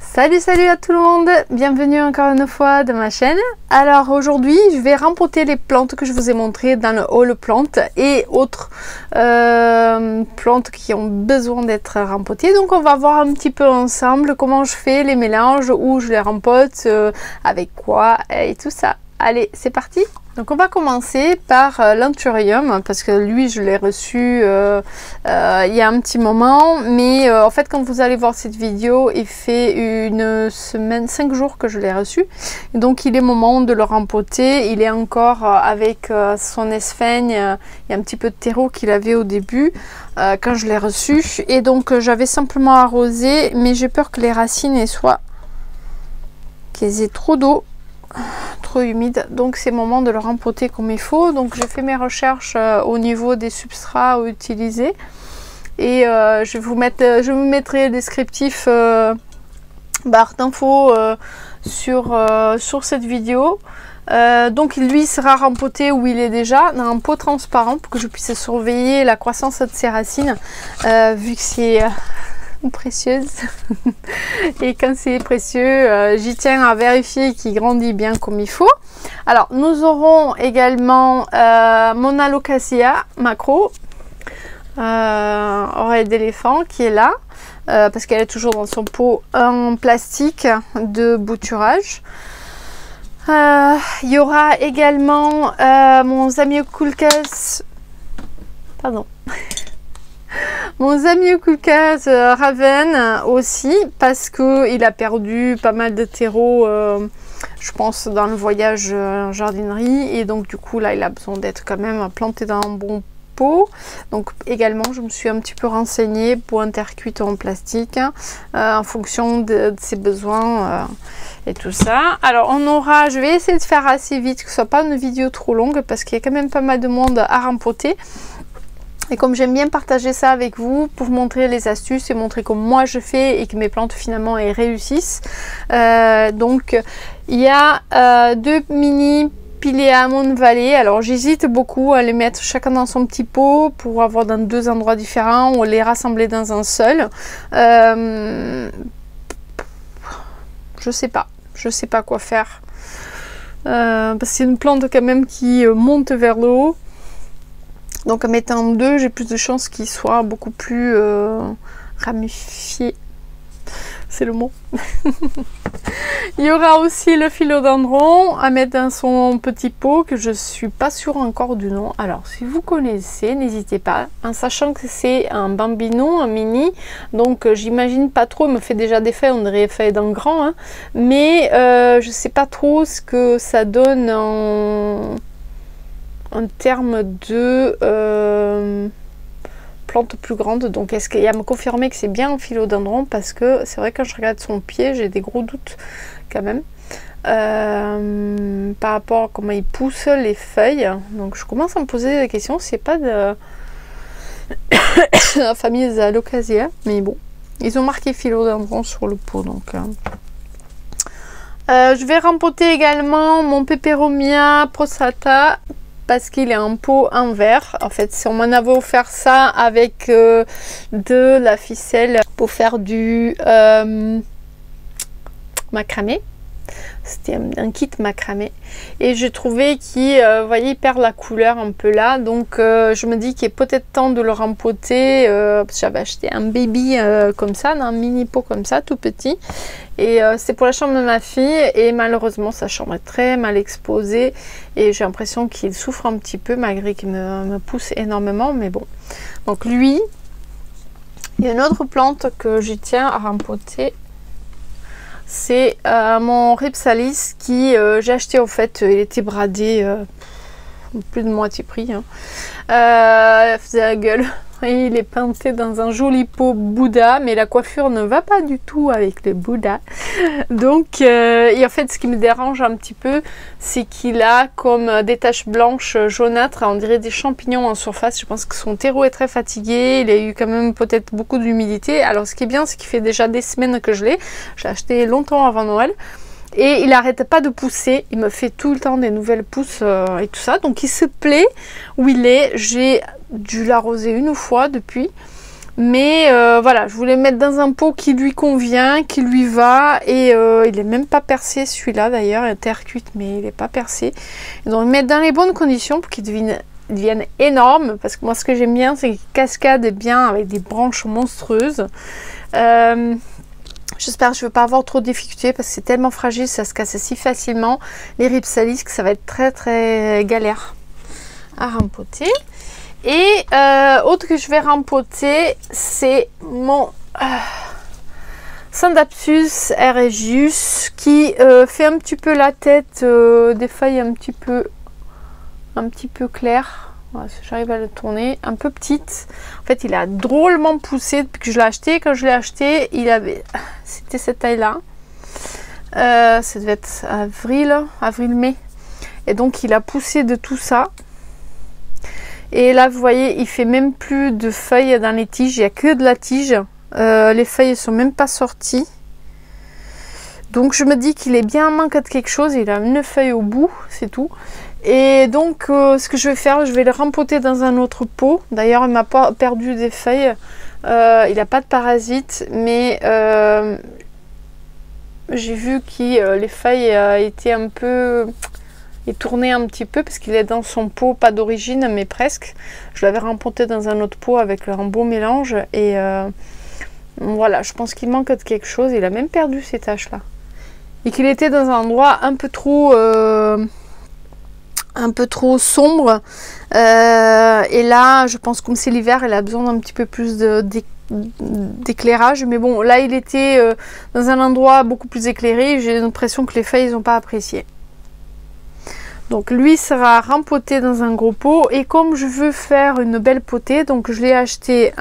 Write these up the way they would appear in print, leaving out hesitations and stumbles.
Salut à tout le monde, bienvenue encore une fois dans ma chaîne. Alors aujourd'hui je vais rempoter les plantes que je vous ai montrées dans le haul plantes et autres plantes qui ont besoin d'être rempotées. Donc on va voir un petit peu ensemble comment je fais les mélanges, où je les rempote, avec quoi et tout ça. Allez, c'est parti! Donc on va commencer par l'anthurium parce que lui je l'ai reçu il y a un petit moment, mais en fait quand vous allez voir cette vidéo il fait une semaine, 5 jours que je l'ai reçu, et donc il est moment de le rempoter. Il est encore avec son esphègne, il y a un petit peu de terreau qu'il avait au début quand je l'ai reçu, et donc j'avais simplement arrosé, mais j'ai peur que les racines soient qu'ils aient trop d'eau, trop humide, donc c'est le moment de le rempoter comme il faut. Donc j'ai fait mes recherches au niveau des substrats utilisés, et je vous mettrai le descriptif barre d'infos sur cette vidéo. Donc lui sera rempoté où il est déjà dans un pot transparent pour que je puisse surveiller la croissance de ses racines, vu que c'est précieuse et quand c'est précieux, j'y tiens à vérifier qu'il grandit bien comme il faut. Alors nous aurons également mon alocasia macro, oreille d'éléphant, qui est là parce qu'elle est toujours dans son pot en plastique de bouturage. Il y aura également mon Zamioculcas, pardon, mon Zamioculcas Raven aussi, parce que il a perdu pas mal de terreau, je pense, dans le voyage en jardinerie, et donc du coup là il a besoin d'être quand même planté dans un bon pot. Donc également je me suis un petit peu renseignée pour un terre-cuite en plastique en fonction de ses besoins et tout ça. Alors on aura, je vais essayer de faire assez vite, que ce soit pas une vidéo trop longue parce qu'il y a quand même pas mal de monde à rempoter. Et comme j'aime bien partager ça avec vous pour vous montrer les astuces et montrer comment moi je fais et que mes plantes finalement elles réussissent. Donc il y a deux mini Pilea Moon Valley. Alors j'hésite beaucoup à les mettre chacun dans son petit pot pour avoir dans deux endroits différents ou les rassembler dans un seul. Je sais pas quoi faire. Parce que c'est une plante quand même qui monte vers le haut. Donc en mettant deux, j'ai plus de chances qu'il soit beaucoup plus ramifié. C'est le mot. Il y aura aussi le philodendron à mettre dans son petit pot, que je suis pas sûre encore du nom. Alors si vous connaissez, n'hésitez pas, en sachant que c'est un bambino, un mini, donc j'imagine pas trop, il me fait déjà des feuilles, on dirait des feuilles d'un grand, hein, mais je sais pas trop ce que ça donne en termes de plante plus grande. Donc est-ce qu'il y a à me confirmer que c'est bien un philodendron, parce que c'est vrai que quand je regarde son pied j'ai des gros doutes quand même par rapport à comment il pousse les feuilles. Donc je commence à me poser la question si c'est pas de la famille des alocasia, mais bon, ils ont marqué philodendron sur le pot. Donc je vais rempoter également mon Peperomia prostrata parce qu'il est en pot en verre. En fait, si on m'en avait offert ça avec de la ficelle pour faire du macramé. C'était un kit macramé. Et j'ai trouvé qu'il voyez, il perd la couleur un peu là. Donc je me dis qu'il est peut-être temps de le rempoter. Parce que j'avais acheté un baby comme ça, un mini pot comme ça, tout petit. Et c'est pour la chambre de ma fille. Et malheureusement, sa chambre est très mal exposée. Et j'ai l'impression qu'il souffre un petit peu, malgré qu'il me pousse énormément. Mais bon. Donc lui, il y a une autre plante que j'y tiens à rempoter. C'est mon Rhipsalis qui j'ai acheté, au fait, il était bradé plus de moitié prix. Hein. Il faisait la gueule. Et il est planté dans un joli pot Bouddha, mais la coiffure ne va pas du tout avec les Bouddhas. Donc, et en fait, ce qui me dérange un petit peu, c'est qu'il a comme des taches blanches jaunâtres, on dirait des champignons en surface. Je pense que son terreau est très fatigué, il a eu quand même peut-être beaucoup d'humidité. Alors, ce qui est bien, c'est qu'il fait déjà des semaines que je l'ai. J'ai acheté longtemps avant Noël. Et il n'arrête pas de pousser, il me fait tout le temps des nouvelles pousses et tout ça. Donc il se plaît où il est. J'ai dû l'arroser une fois depuis. Mais voilà, je voulais mettre dans un pot qui lui convient, qui lui va. Et il n'est même pas percé celui-là d'ailleurs, il est terre cuite mais il n'est pas percé. Et donc mettre dans les bonnes conditions pour qu'il devienne énorme. Parce que moi ce que j'aime bien c'est qu'il cascade bien avec des branches monstrueuses. J'espère que je ne vais pas avoir trop de difficultés parce que c'est tellement fragile, ça se casse si facilement. Les ripsalis que ça va être très très galère à rempoter. Et autre que je vais rempoter, c'est mon Scindapsus aereus qui fait un petit peu la tête, des feuilles un petit peu claires. Voilà, si j'arrive à le tourner, un peu petite. En fait, il a drôlement poussé depuis que je l'ai acheté. Quand je l'ai acheté, c'était cette taille-là. Ça devait être avril-mai. Et donc, il a poussé de tout ça. Et là, vous voyez, il fait même plus de feuilles dans les tiges. Il n'y a que de la tige. Les feuilles ne sont même pas sorties. Donc, je me dis qu'il est bien en manque de quelque chose. Il a une feuille au bout, c'est tout. Et donc, ce que je vais faire, je vais le rempoter dans un autre pot. D'ailleurs, il m'a pas perdu des feuilles. Il n'a pas de parasites. Mais j'ai vu que les feuilles étaient un peu... Il tournait un petit peu parce qu'il est dans son pot, pas d'origine mais presque. Je l'avais rempoté dans un autre pot avec un beau mélange et voilà, je pense qu'il manque de quelque chose. Il a même perdu ces taches là et qu'il était dans un endroit un peu trop sombre et là je pense comme c'est l'hiver il a besoin d'un petit peu plus d'éclairage, mais bon là il était dans un endroit beaucoup plus éclairé. J'ai l'impression que les feuilles n'ont pas apprécié. Donc lui sera rempoté dans un gros pot et comme je veux faire une belle potée, donc je l'ai acheté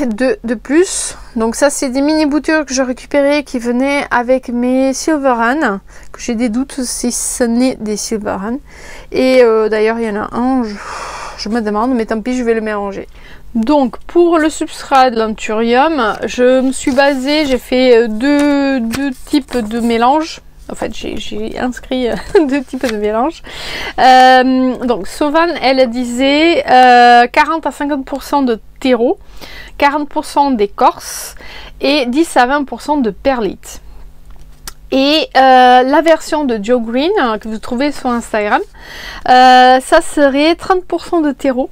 de plus. Donc ça c'est des mini boutures que j'ai récupérées qui venaient avec mes Silverhand, que j'ai des doutes si ce n'est des Silverhand. Et d'ailleurs il y en a un, je me demande, mais tant pis, je vais le mélanger. Donc pour le substrat de l'Anthurium, je me suis basée, j'ai fait deux types de mélange. En fait, j'ai inscrit deux types de mélange. Donc, Sauvan, elle disait 40 à 50% de terreau, 40% d'écorce et 10 à 20% de perlite. Et la version de Joe Green que vous trouvez sur Instagram, ça serait 30% de terreau,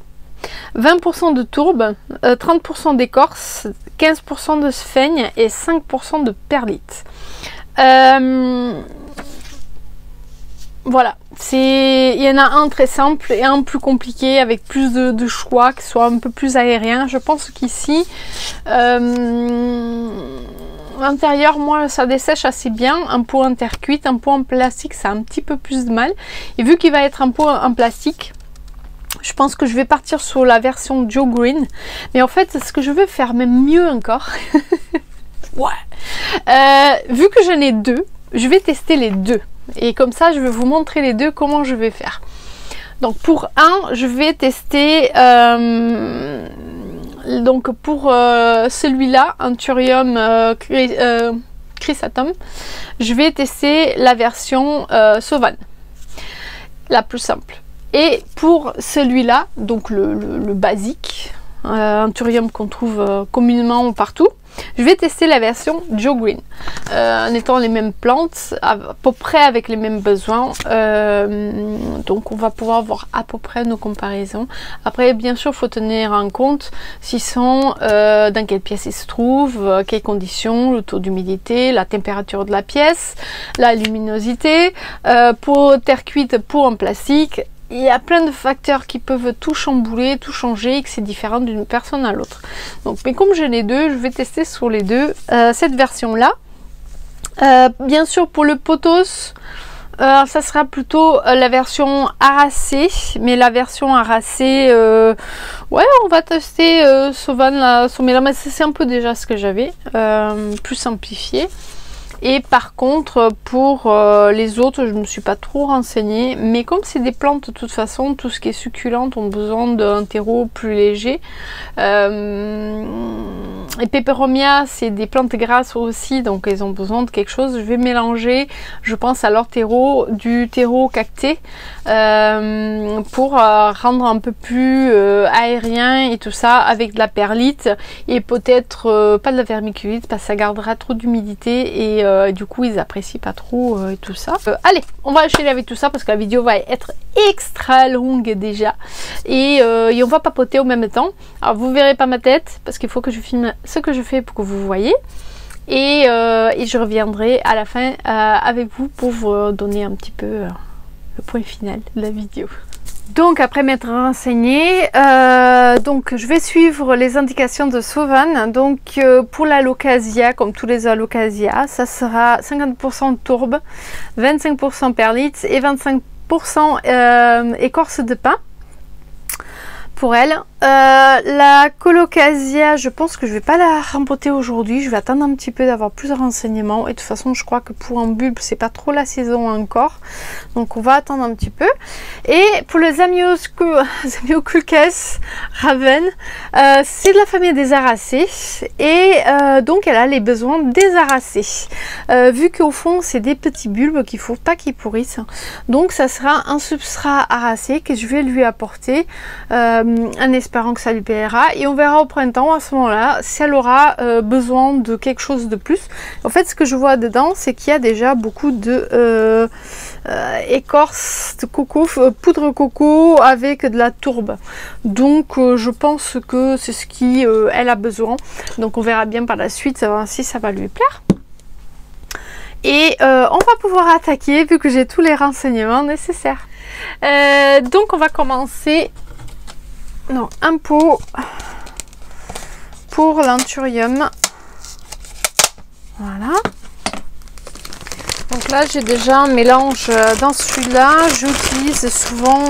20% de tourbe, 30% d'écorce, 15% de sphaigne et 5% de perlite. Voilà, il y en a un très simple et un plus compliqué avec plus de choix qui soit un peu plus aérien. Je pense qu'ici l'intérieur, moi ça dessèche assez bien. Un pot en terre cuite, un pot en plastique ça a un petit peu plus de mal, et vu qu'il va être un pot en plastique, je pense que je vais partir sur la version Joe Green. Mais en fait ce que je veux faire même mieux encore ouais. Vu que j'en ai deux, je vais tester les deux. Et comme ça, je vais vous montrer les deux, comment je vais faire. Donc pour un, je vais tester... donc pour celui-là, Anthurium chrysatum, je vais tester la version Sauvan. La plus simple. Et pour celui-là, donc le basique, Anthurium qu'on trouve communément partout, je vais tester la version Joe Green, en étant les mêmes plantes, à peu près avec les mêmes besoins, donc on va pouvoir voir à peu près nos comparaisons. Après bien sûr il faut tenir en compte s'ils sont, dans quelle pièce ils se trouvent, quelles conditions, le taux d'humidité, la température de la pièce, la luminosité, pour terre cuite, pour en plastique. Il y a plein de facteurs qui peuvent tout chambouler, tout changer et que c'est différent d'une personne à l'autre. Donc, mais comme j'ai les deux, je vais tester sur les deux cette version-là. Bien sûr, pour le pothos, ça sera plutôt la version aracée. Mais la version aracée, ouais, on va tester Sauvan, mais là, c'est un peu déjà ce que j'avais, plus simplifié. Et par contre pour les autres je me suis pas trop renseignée, mais comme c'est des plantes de toute façon, tout ce qui est succulente ont besoin d'un terreau plus léger. Et peperomia c'est des plantes grasses aussi, donc elles ont besoin de quelque chose. Je vais mélanger, je pense à leur terreau, du terreau cacté pour rendre un peu plus aérien et tout ça, avec de la perlite et peut-être pas de la vermiculite parce que ça gardera trop d'humidité et du coup ils apprécient pas trop et tout ça. Allez, on va enchaîner avec tout ça parce que la vidéo va être extra longue déjà et on va papoter au même temps. Alors vous verrez pas ma tête parce qu'il faut que je filme ce que je fais pour que vous voyez et je reviendrai à la fin avec vous pour vous donner un petit peu le point final de la vidéo. Donc après m'être renseignée, donc je vais suivre les indications de Sauvane. Donc pour l'alocasia, comme tous les alocasias, ça sera 50% tourbe, 25% perlite et 25% écorce de pin pour elle. La colocasia, je pense que je vais pas la rempoter aujourd'hui, je vais attendre un petit peu d'avoir plus de renseignements et de toute façon je crois que pour un bulbe c'est pas trop la saison encore, donc on va attendre un petit peu. Et pour le Zamioculcas Raven, c'est de la famille des aracées et donc elle a les besoins des aracées, vu qu'au fond c'est des petits bulbes qu'il faut pas qu'ils pourrissent, donc ça sera un substrat aracé que je vais lui apporter en espérant que ça lui plaira, et on verra au printemps à ce moment-là si elle aura besoin de quelque chose de plus. En fait ce que je vois dedans c'est qu'il y a déjà beaucoup de écorce de coco, poudre coco avec de la tourbe, donc je pense que c'est ce qui elle a besoin, donc on verra bien par la suite si ça va lui plaire. Et on va pouvoir attaquer vu que j'ai tous les renseignements nécessaires. Donc on va commencer. Non, un pot pour l'anthurium. Voilà. Donc là, j'ai déjà un mélange dans celui-là. J'utilise souvent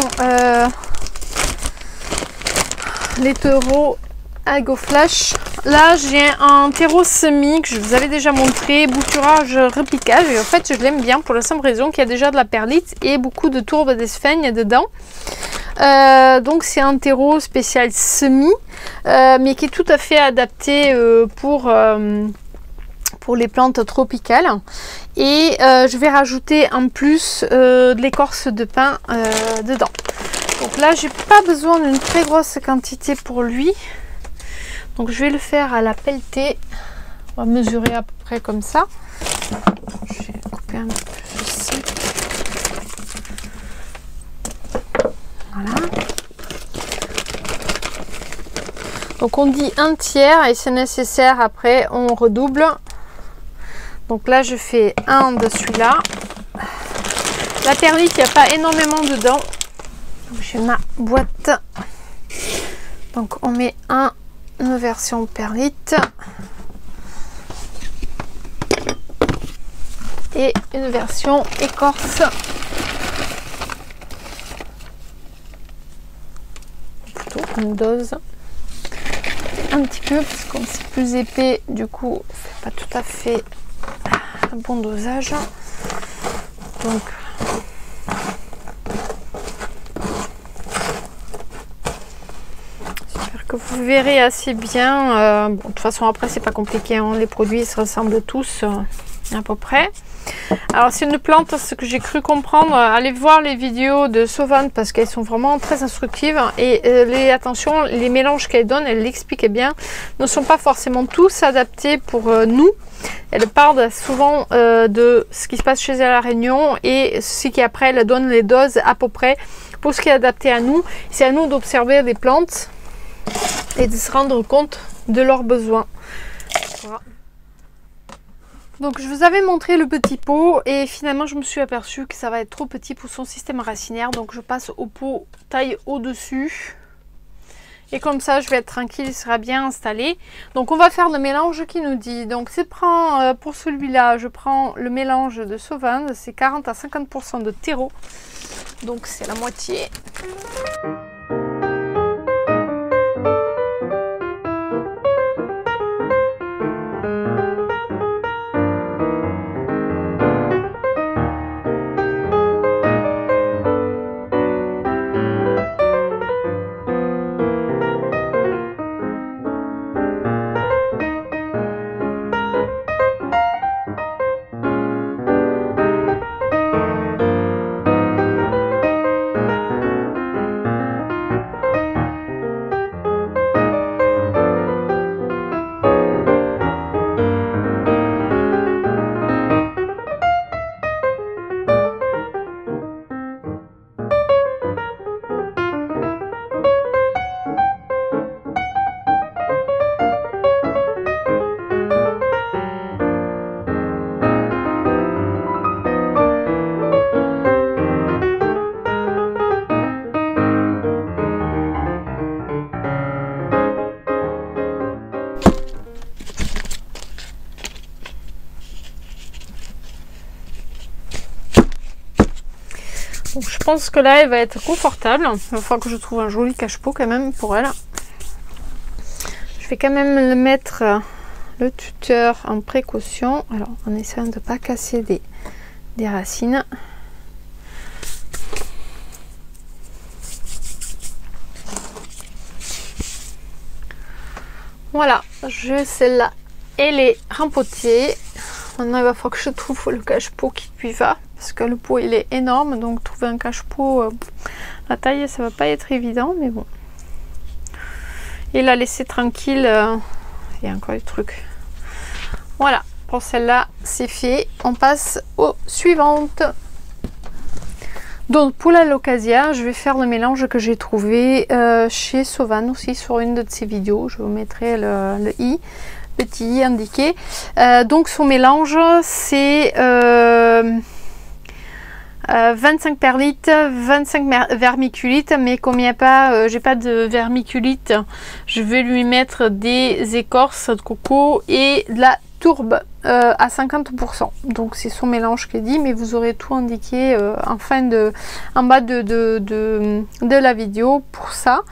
les terreaux AgroFlash. Là, j'ai un terreau semi que je vous avais déjà montré, bouturage, repiquage. Et en fait, je l'aime bien pour la simple raison qu'il y a déjà de la perlite et beaucoup de tourbe d'esphègne dedans. Donc c'est un terreau spécial semi, mais qui est tout à fait adapté pour les plantes tropicales. Et je vais rajouter en plus de l'écorce de pin dedans. Donc là j'ai pas besoin d'une très grosse quantité pour lui, donc je vais le faire à la pelletée. On va mesurer à peu près comme ça. Je vais couper un peu plus ici. Voilà. Donc on dit un tiers et c'est nécessaire, après on redouble. Donc là je fais un de celui-là. La perlite, il n'y a pas énormément dedans. J'ai ma boîte. Donc on met une version perlite et une version écorce. Une dose un petit peu parce que c'est plus épais, du coup c'est pas tout à fait un bon dosage, donc j'espère que vous verrez assez bien. Bon, de toute façon après c'est pas compliqué, hein, les produits se ressemblent tous à peu près. Alors c'est une plante, ce que j'ai cru comprendre, allez voir les vidéos de Sauvane parce qu'elles sont vraiment très instructives, et attention, les mélanges qu'elle donne, elle l'explique bien, ne sont pas forcément tous adaptés pour nous. Elle parle souvent de ce qui se passe chez elle à la Réunion et ce qui après elle donne les doses à peu près pour ce qui est adapté à nous. C'est à nous d'observer les plantes et de se rendre compte de leurs besoins. Voilà. Donc je vous avais montré le petit pot et finalement je me suis aperçue que ça va être trop petit pour son système racinaire, donc je passe au pot taille au-dessus. Et comme ça je vais être tranquille, il sera bien installé. Donc on va faire le mélange qui nous dit. Donc pour celui-là, je prends le mélange de Sauvane, c'est 40 à 50% de terreau. Donc c'est la moitié. je pense que là, elle va être confortable. Il va falloir que je trouve un joli cache-pot quand même pour elle. Je vais quand même le mettre le tuteur en précaution. Alors, en essayant de ne pas casser des racines. Voilà, celle-là, elle est rempotée. Maintenant, il va falloir que je trouve le cache-pot qui lui va. Parce que le pot, il est énorme. Donc, trouver un cache-pot, la taille, ça va pas être évident. Mais bon. Et la laisser tranquille. Il y a encore des trucs. Voilà, pour celle-là, c'est fait. On passe aux suivantes. Donc, pour la Locasia, je vais faire le mélange que j'ai trouvé chez Sauvan aussi sur une de ses vidéos. Je vous mettrai le i, petit i indiqué. Donc, son mélange, c'est 25 perlites, 25 vermiculites, mais comme il n'y a pas, j'ai pas de vermiculite, je vais lui mettre des écorces de coco et de la tourbe à 50%. Donc c'est son mélange qui est dit, mais vous aurez tout indiqué en bas de la vidéo pour ça.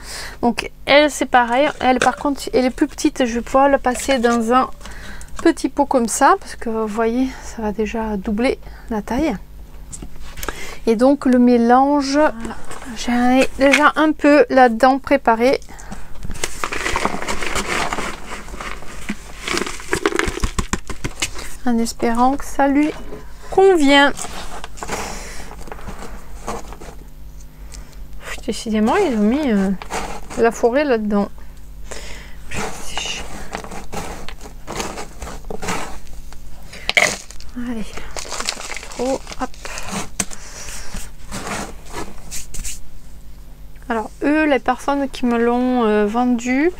Donc elle, c'est pareil, elle par contre elle est plus petite, je vais pouvoir la passer dans un petit pot comme ça, parce que vous voyez, ça va déjà doubler la taille. Et donc le mélange, voilà. J'ai déjà un peu là-dedans préparé. En espérant que ça lui convient. Décidément, ils ont mis la forêt là-dedans. Allez, trop, hop. Alors eux, les personnes qui me l'ont vendu,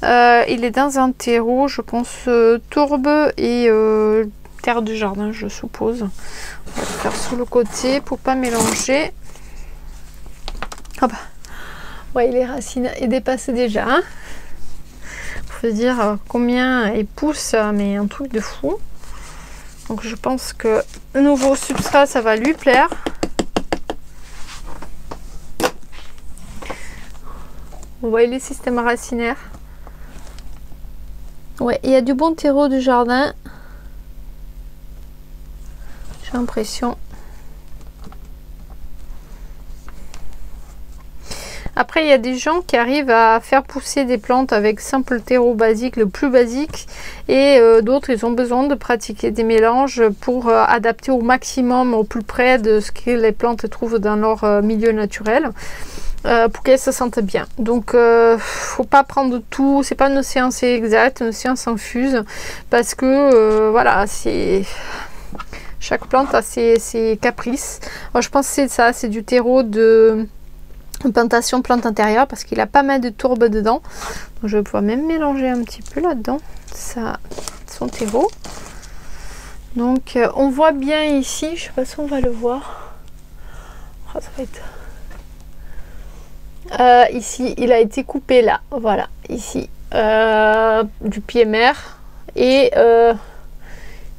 il est dans un terreau, je pense tourbe et terre du jardin, je suppose. On va le faire sur le côté pour pas mélanger. Ah bah, ouais, les racines elles dépassent déjà. Hein, pour se dire combien elles poussent, mais un truc de fou. Donc je pense que le nouveau substrat, ça va lui plaire. Vous voyez les systèmes racinaires. Ouais, il y a du bon terreau du jardin. J'ai l'impression. Après, il y a des gens qui arrivent à faire pousser des plantes avec simple terreau basique, le plus basique. Et d'autres, ils ont besoin de pratiquer des mélanges pour adapter au maximum, au plus près de ce que les plantes trouvent dans leur milieu naturel. Pour qu'elles se sentent bien. Donc faut pas prendre tout, c'est pas une science exacte, une science infuse, parce que voilà, c'est chaque plante a ses caprices. Moi, je pense que c'est ça, c'est du terreau de plantation plante intérieure, parce qu'il a pas mal de tourbe dedans. Donc, je vais pouvoir même mélanger un petit peu là-dedans, ça, son terreau. Donc on voit bien ici, je sais pas si on va le voir. Oh, ça va être... ici il a été coupé là, voilà, ici du pied mère, et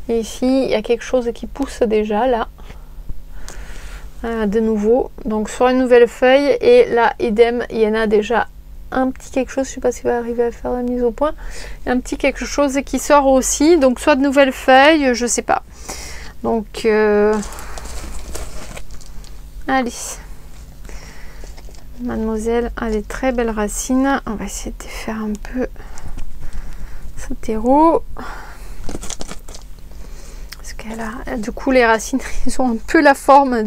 ici il y a quelque chose qui pousse déjà là, de nouveau, donc sur une nouvelle feuille, et là idem, il y en a déjà un petit quelque chose, je sais pas s'il va arriver à faire la mise au point, un petit quelque chose qui sort aussi, donc soit de nouvelles feuilles, je sais pas, donc allez. Mademoiselle a des très belles racines. On va essayer de faire un peu ce terreau. Parce qu'elle a, du coup, les racines, ils ont un peu la forme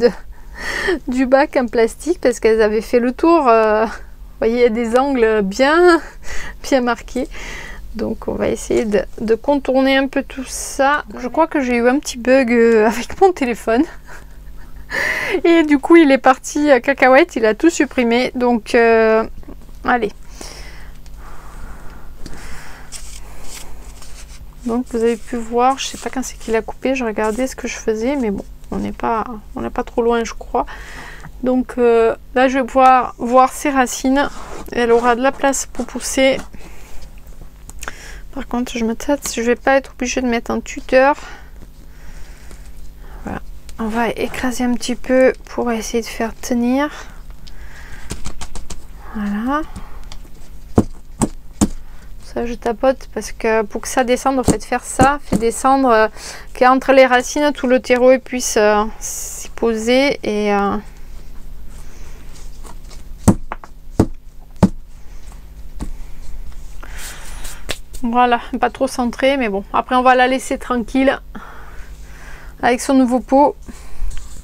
du bac en plastique, parce qu'elles avaient fait le tour. Vous voyez, il y a des angles bien marqués. Donc, on va essayer de contourner un peu tout ça. Je crois que j'ai eu un petit bug avec mon téléphone. Et du coup il est parti à cacahuète, il a tout supprimé, donc allez, donc vous avez pu voir, je sais pas quand c'est qu'il a coupé, je regardais ce que je faisais, mais bon, on n'est pas trop loin, je crois. Donc là je vais pouvoir voir ses racines, elle aura de la place pour pousser. Par contre je me tâte, je vais pas être obligée de mettre un tuteur. Voilà, on va écraser un petit peu pour essayer de faire tenir. Voilà. Ça, je tapote parce que pour que ça descende, en fait, faire ça fait descendre qu'entre les racines, tout le terreau puisse s'y poser et voilà, pas trop centré, mais bon. Après, on va la laisser tranquille avec son nouveau pot.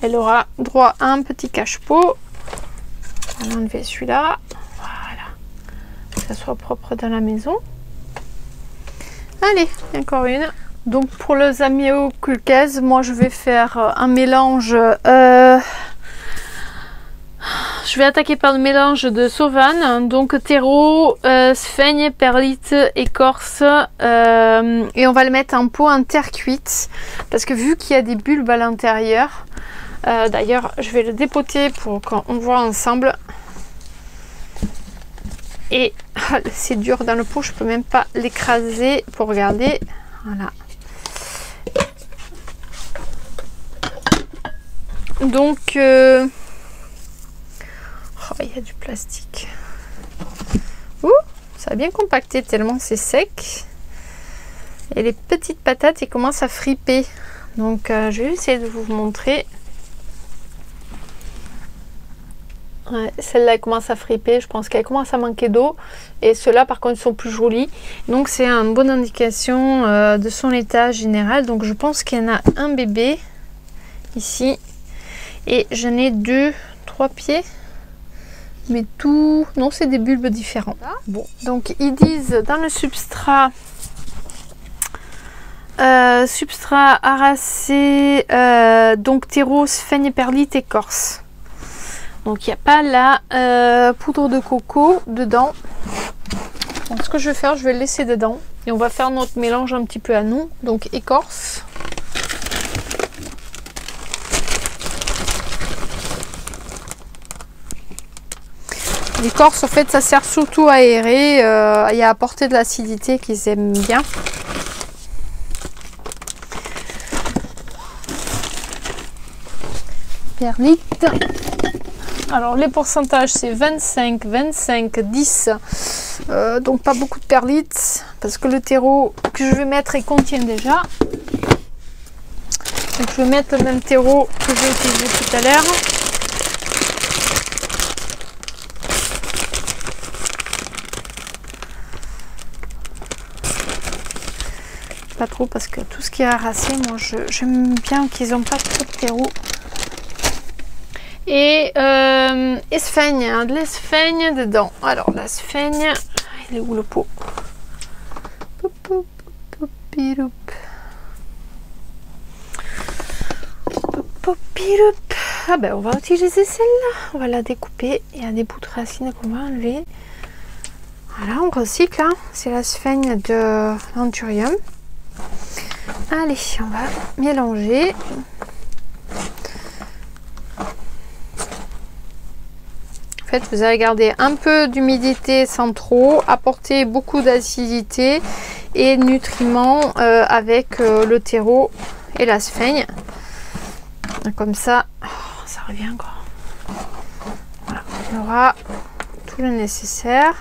Elle aura droit à un petit cache-pot. On va enlever celui-là. Voilà. Que ça soit propre dans la maison. Allez, encore une. Donc pour le zamioculcas, moi je vais faire un mélange. Je vais attaquer par le mélange de sauvagne, donc terreau, sphaigne, perlite, écorce. Et on va le mettre en pot en terre cuite. Parce que vu qu'il y a des bulbes à l'intérieur, d'ailleurs je vais le dépoter pour qu'on voit ensemble. Et c'est dur dans le pot, je peux même pas l'écraser pour regarder. Voilà. Donc, oh, il y a du plastique. Ouh, ça a bien compacté tellement c'est sec. Et les petites patates, elles commencent à friper. Donc, je vais essayer de vous montrer. Ouais, celle-là elle commence à friper, je pense qu'elle commence à manquer d'eau et ceux-là par contre sont plus jolis, donc c'est une bonne indication de son état général. Donc je pense qu'il y en a un bébé ici et j'en ai 2, 3 pieds, mais tout, non, c'est des bulbes différents. Bon, donc ils disent dans le substrat aracé, donc terreau, sphaigne, perlite, écorce. Donc il n'y a pas la poudre de coco dedans. Donc ce que je vais faire, je vais le laisser dedans. Et on va faire notre mélange un petit peu à nous. Donc écorce. L'écorce, en fait, ça sert surtout à aérer et à apporter de l'acidité qu'ils aiment bien. Perlite. Alors les pourcentages c'est 25, 25, 10, donc pas beaucoup de perlite parce que le terreau que je vais mettre il contient déjà. Donc je vais mettre le même terreau que j'ai utilisé tout à l'heure. Pas trop parce que tout ce qui est harassé, moi j'aime bien qu'ils n'ont pas trop de terreau. Et sphaigne, hein, de la sphaigne dedans. Alors la sphaigne, il est où le pot? Ah ben on va utiliser celle-là. On va la découper. Il y a des bouts de racines qu'on va enlever. Voilà, on recycle. Hein. C'est la sphaigne de l'anthurium. Allez, on va mélanger. En fait, vous allez garder un peu d'humidité sans trop, apporter beaucoup d'acidité et de nutriments avec le terreau et la sphaigne. Comme ça, oh, ça revient quoi. Voilà, on aura tout le nécessaire.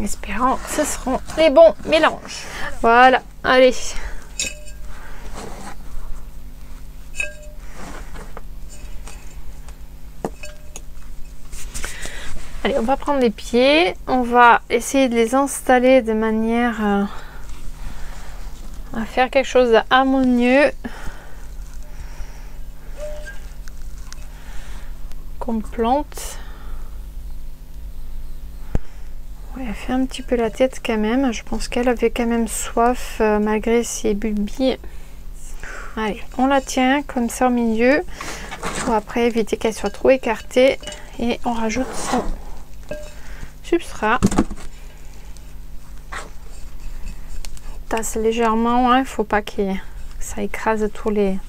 Espérant que ce seront les bons mélanges. Voilà, allez. Allez, on va prendre les pieds, on va essayer de les installer de manière à faire quelque chose d'harmonieux. Qu'on plante. Ouais, elle fait un petit peu la tête quand même. Je pense qu'elle avait quand même soif malgré ses bulbilles. Allez, on la tient comme ça au milieu pour après éviter qu'elle soit trop écartée et on rajoute son substrat. Tasse légèrement, il ne faut pas que ça écrase tous les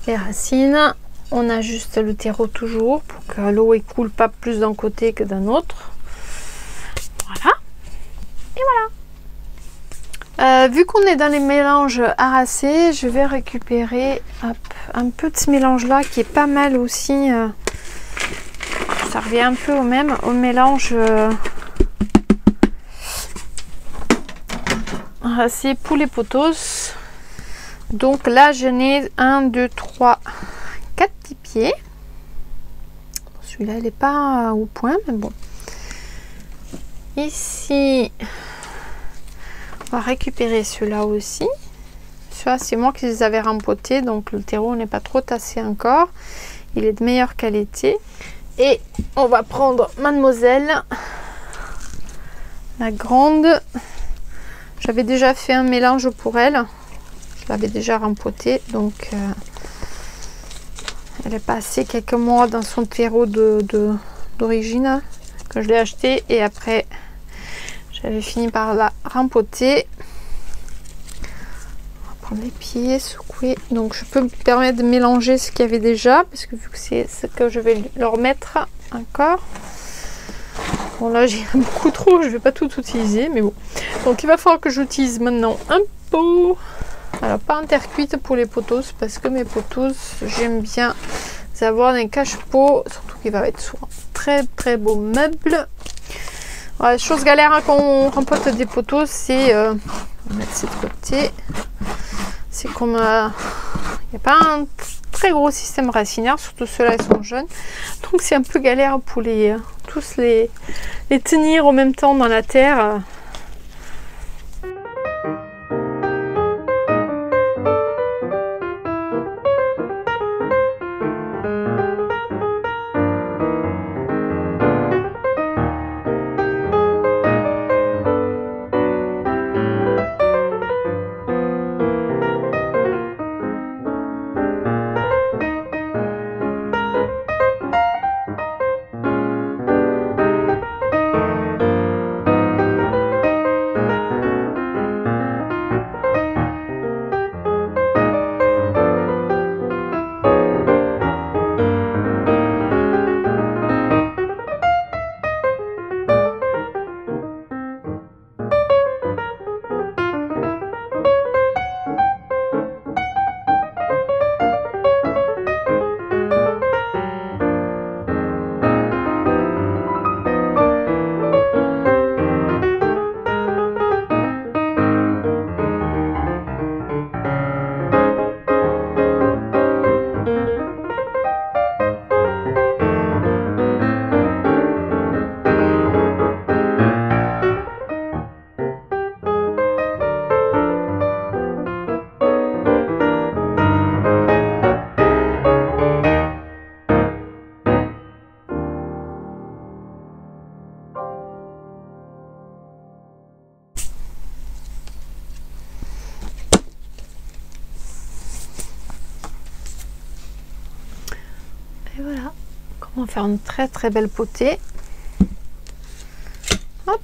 racines. On ajuste le terreau toujours pour que l'eau ne coule pas plus d'un côté que d'un autre. Voilà. Et voilà. Vu qu'on est dans les mélanges harassés, je vais récupérer un peu de ce mélange là qui est pas mal aussi. Ça revient un peu au mélange harassé poulet potos. Donc là je n'ai 1, 2, 3, 4 petits pieds. Celui-là il n'est pas au point, mais bon. Ici, on va récupérer ceux-là aussi. Ceux-là, c'est moi qui les avais rempotés, donc le terreau n'est pas trop tassé encore. Il est de meilleure qualité. Et on va prendre Mademoiselle, la grande. J'avais déjà fait un mélange pour elle. Je l'avais déjà rempotée, donc elle est passée quelques mois dans son terreau d'origine quand je l'ai acheté, et après j'avais fini par la rempoter. On va prendre les pieds, secouer. Donc je peux me permettre de mélanger ce qu'il y avait déjà, parce que vu que c'est ce que je vais leur mettre encore. Bon là j'ai beaucoup trop, je vais pas tout utiliser, mais bon. Donc il va falloir que j'utilise maintenant un pot. Alors pas en terre cuite pour les potos, parce que mes potos j'aime bien avoir des cache-pots, surtout qu'il va être sur un très beau meuble. Voilà, chose galère hein, quand on rempote des potos, c'est on va mettre ça de côté. C'est comme il n'y a pas un très gros système racinaire, surtout ceux-là ils sont jeunes, donc c'est un peu galère pour tous les tenir en même temps dans la terre. Et voilà, comment faire une très belle potée. Hop,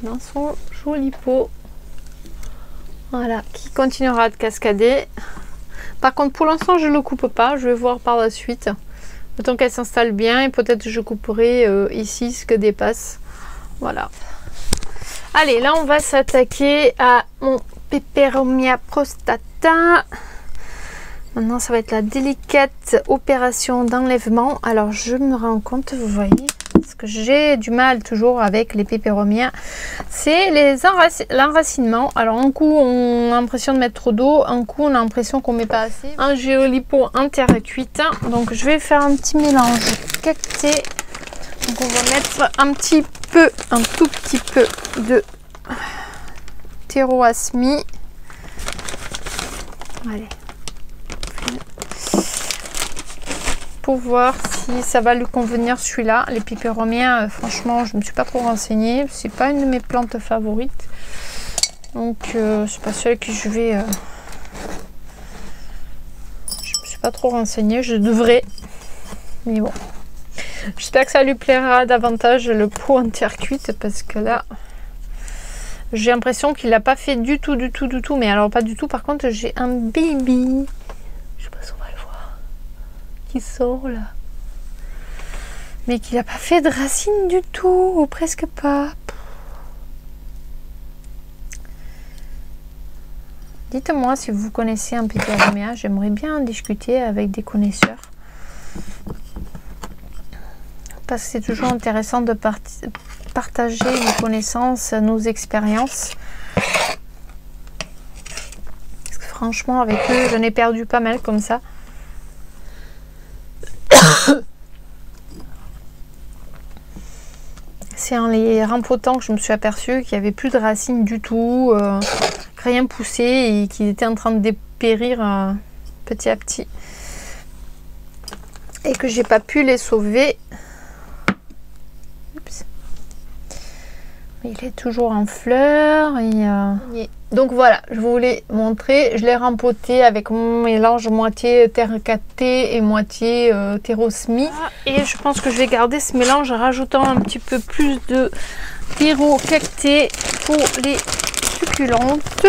dans son joli pot. Voilà, qui continuera de cascader. Par contre, pour l'instant, je ne le coupe pas. Je vais voir par la suite. Autant qu'elle s'installe bien, et peut-être je couperai ici ce que dépasse. Voilà. Allez, là, on va s'attaquer à mon Peperomia prostata. Maintenant, ça va être la délicate opération d'enlèvement. Alors, je me rends compte, vous voyez, parce que j'ai du mal toujours avec les Peperomia, c'est l'enracinement. Alors, un coup, on a l'impression de mettre trop d'eau, un coup, on a l'impression qu'on met pas assez. Un géolipo en terre cuite. Donc, je vais faire un petit mélange cacté. Donc, on va mettre un tout petit peu de terreau asmi. Allez. Pour voir si ça va lui convenir celui-là. Les Peperomia, franchement, je ne me suis pas trop renseignée. C'est pas une de mes plantes favorites. Donc, c'est pas celle que je vais... Je me suis pas trop renseignée. Je devrais. Mais bon. J'espère que ça lui plaira davantage le pot en terre cuite. Parce que là, j'ai l'impression qu'il n'a pas fait du tout. Mais alors, pas du tout. Par contre, j'ai un baby. Je sais pas si on va le voir. Qui sort là. Mais qui n'a pas fait de racines du tout. Ou presque pas. Dites-moi si vous connaissez un petit arméa, j'aimerais bien en discuter avec des connaisseurs. Parce que c'est toujours intéressant de partager nos connaissances, nos expériences. Parce que franchement, avec eux, j'en ai perdu pas mal comme ça. C'est en les rempotant que je me suis aperçue qu'il n'y avait plus de racines du tout, rien poussé et qu'il était en train de dépérir petit à petit. Et que j'ai pas pu les sauver. Oups. Il est toujours en fleurs. Donc voilà, je voulais montrer. Je l'ai rempoté avec mon mélange moitié terre cactée et moitié terreau semi. Et je pense que je vais garder ce mélange en rajoutant un petit peu plus de terreau cactée pour les succulentes.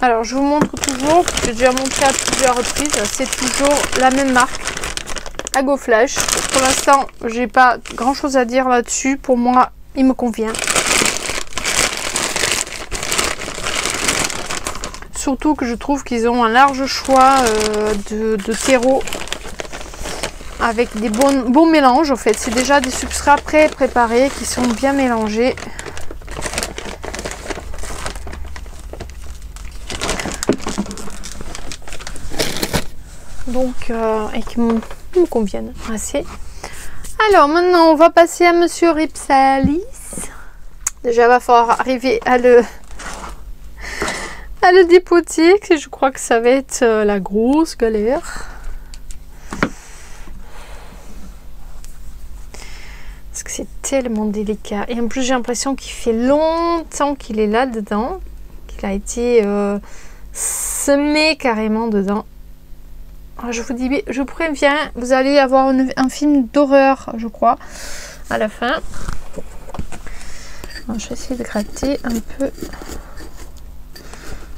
Alors je vous montre toujours, j'ai déjà montré à plusieurs reprises, c'est toujours la même marque, AgoFlash. Pour l'instant, j'ai pas grand chose à dire là-dessus. Pour moi, il me convient. Surtout que je trouve qu'ils ont un large choix de terreau avec des bons mélanges. En fait, c'est déjà des substrats pré-préparés qui sont bien mélangés. Donc, et qui me conviennent assez. Alors maintenant, on va passer à Monsieur Ripsalis. Déjà, il va falloir arriver à le dépoter. Je crois que ça va être la grosse galère. Parce que c'est tellement délicat. Et en plus, j'ai l'impression qu'il fait longtemps qu'il est là-dedans. Qu'il a été semé carrément dedans. Je vous dis, je préviens, vous allez avoir un film d'horreur, je crois, à la fin. Alors, je vais essayer de gratter un peu.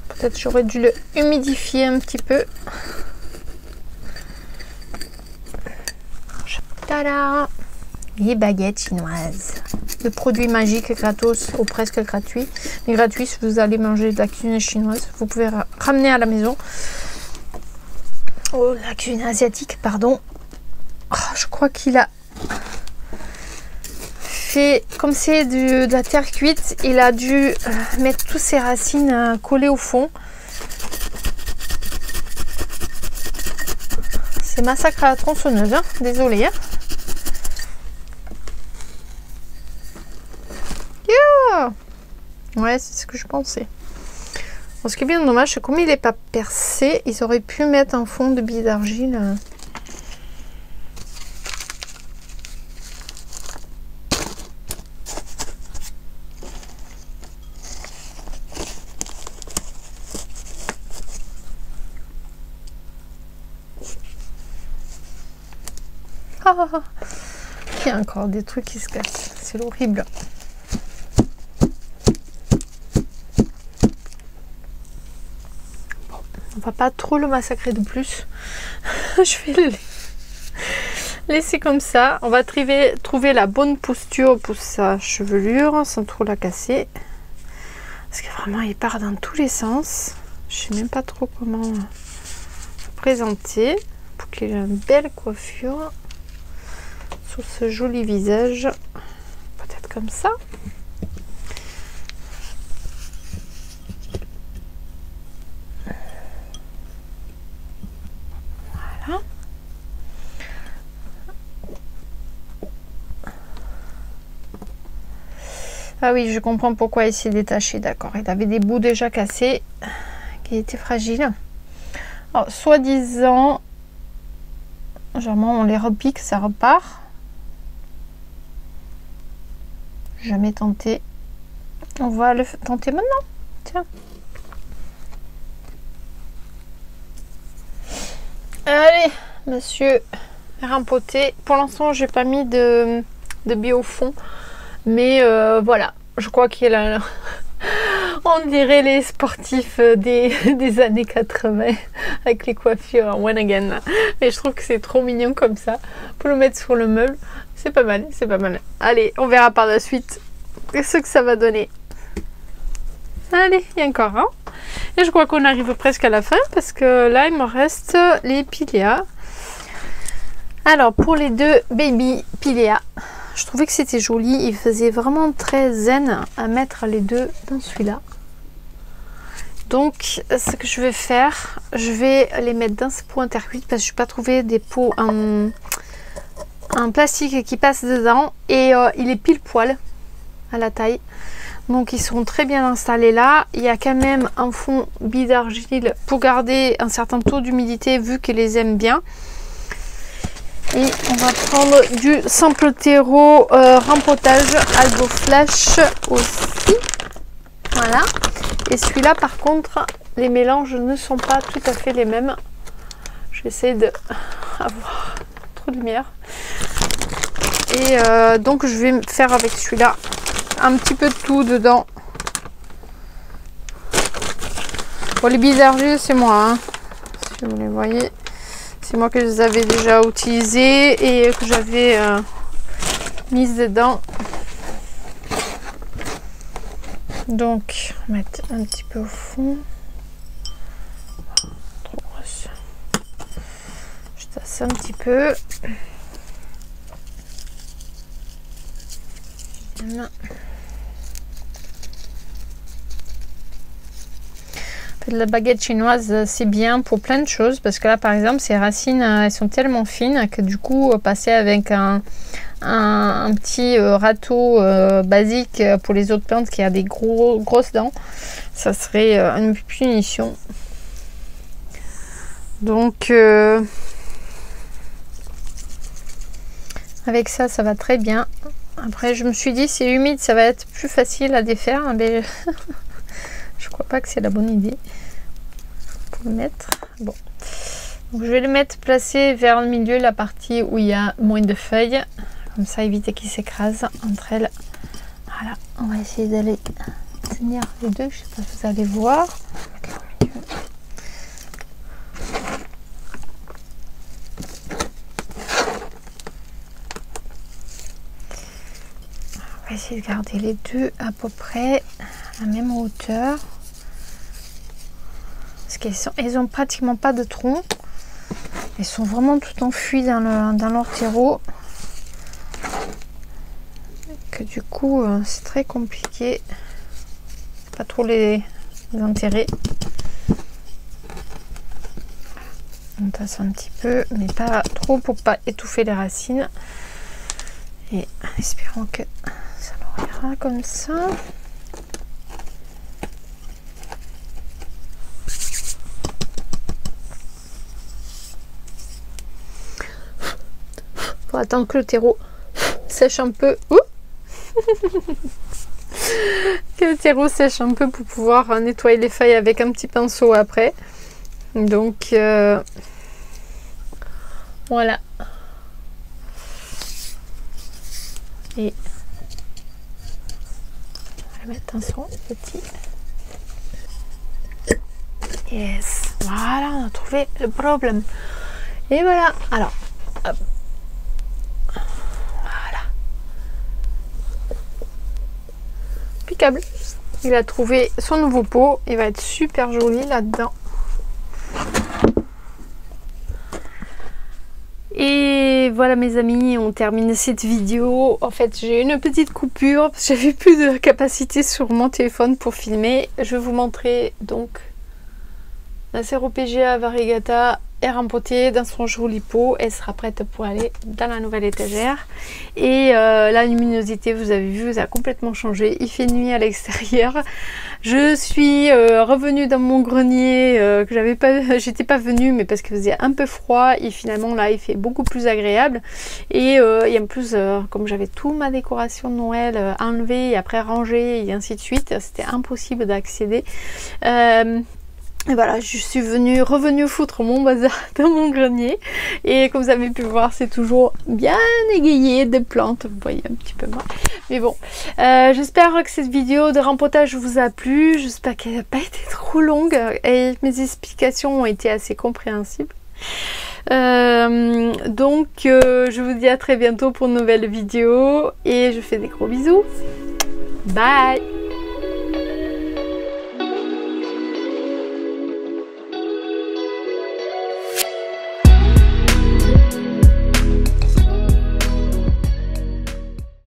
Peut-être j'aurais dû le humidifier un petit peu. Tada! Les baguettes chinoises. Le produit magique gratos ou presque gratuit. Mais gratuit si vous allez manger de la cuisine chinoise. Vous pouvez ramener à la maison. Oh, la cuisine asiatique, pardon. Oh, je crois qu'il a fait, comme c'est de la terre cuite, il a dû mettre toutes ses racines collées au fond. C'est massacre à la tronçonneuse, hein. Désolée. Hein. Yeah. Ouais, c'est ce que je pensais. Bon, ce qui est bien dommage, c'est comme il n'est pas percé, ils auraient pu mettre un fond de billes d'argile. Ah, il y a encore des trucs qui se cassent, c'est horrible. On va pas trop le massacrer de plus. Je vais le laisser comme ça. On va trouver la bonne posture pour sa chevelure sans trop la casser. Parce que vraiment il part dans tous les sens. Je sais même pas trop comment présenter pour qu'il ait une belle coiffure sur ce joli visage. Peut-être comme ça. Ah oui, je comprends pourquoi il s'est détaché, d'accord. Il avait des bouts déjà cassés, qui étaient fragiles. Alors, soi-disant, généralement on les repique, ça repart. Jamais tenté. On va le tenter maintenant. Tiens. Allez, monsieur rempoté. Pour l'instant, j'ai pas mis de billes au fond. Mais voilà, je crois qu'il a... On dirait les sportifs des années 80 avec les coiffures one again là. Mais je trouve que c'est trop mignon comme ça. Pour le mettre sur le meuble, c'est pas mal, c'est pas mal. Allez, on verra par la suite ce que ça va donner. Allez, il y a encore un. Et je crois qu'on arrive presque à la fin parce que là, il me reste les Pilea. Alors, pour les deux baby Pilea, je trouvais que c'était joli. Il faisait vraiment très zen à mettre les deux dans celui-là. Donc, ce que je vais faire, je vais les mettre dans ce pot intercuite parce que je n'ai pas trouvé des pots en plastique qui passe dedans. Et il est pile poil à la taille. Donc, ils seront très bien installés là. Il y a quand même un fond bille d'argile pour garder un certain taux d'humidité vu qu'ils les aiment bien. Et on va prendre du simple terreau rempotage Algo Flash aussi. Voilà. Et celui-là, par contre, les mélanges ne sont pas tout à fait les mêmes. J'essaie d'avoir trop de lumière. Et donc, je vais faire avec celui-là un petit peu de tout dedans. Bon, les billes d'argile, c'est moi. Hein. Si vous les voyez. C'est moi que je les avais déjà utilisées et que j'avais mises dedans. Donc, on va mettre un petit peu au fond. Trop grosse. Je tasse un petit peu. La baguette chinoise, c'est bien pour plein de choses parce que là, par exemple, ces racines, elles sont tellement fines que du coup, passer avec un petit râteau basique pour les autres plantes qui a des grosses dents, ça serait une punition. Donc, avec ça, ça va très bien. Après, je me suis dit, c'est humide, ça va être plus facile à défaire, mais je crois pas que c'est la bonne idée pour le mettre. Bon, donc je vais le mettre placé vers le milieu, la partie où il y a moins de feuilles, comme ça éviter qu'ils s'écrasent entre elles. Voilà, on va essayer d'aller tenir les deux, je sais pas si vous allez voir. On va essayer de garder les deux à peu près à la même hauteur. Parce qu'ils ont pratiquement pas de tronc. Ils sont vraiment tout enfuis dans leur terreau. Que du coup, c'est très compliqué. Pas trop les enterrer. On tasse un petit peu, mais pas trop pour pas étouffer les racines. Et espérons que ça leur ira comme ça. Faut attendre que le terreau sèche un peu. Que le terreau sèche un peu pour pouvoir nettoyer les feuilles avec un petit pinceau après. Donc voilà. Et on va mettre un son petit. Yes. Voilà, on a trouvé le problème. Et voilà. Alors, hop. Voilà. Impeccable. Il a trouvé son nouveau pot. Il va être super joli là-dedans. Et voilà mes amis, on termine cette vidéo. En fait, j'ai une petite coupure parce que j'avais plus de capacité sur mon téléphone pour filmer. Je vais vous montrer donc la Ceropegea variegata est rempotée dans son joli pot. Elle sera prête pour aller dans la nouvelle étagère. Et la luminosité, vous avez vu, ça a complètement changé. Il fait nuit à l'extérieur. Je suis revenue dans mon grenier que j'étais pas venue, mais parce qu'il faisait un peu froid. Et finalement là, il fait beaucoup plus agréable. Et en plus, comme j'avais toute ma décoration de Noël enlevée et après rangée et ainsi de suite, c'était impossible d'accéder. Et voilà, je suis revenue foutre mon bazar dans mon grenier. Et comme vous avez pu voir, c'est toujours bien égayé des plantes. Vous voyez un petit peu moins. Mais bon, j'espère que cette vidéo de rempotage vous a plu. J'espère qu'elle n'a pas été trop longue et mes explications ont été assez compréhensibles. Donc, je vous dis à très bientôt pour une nouvelle vidéo. Et je fais des gros bisous. Bye!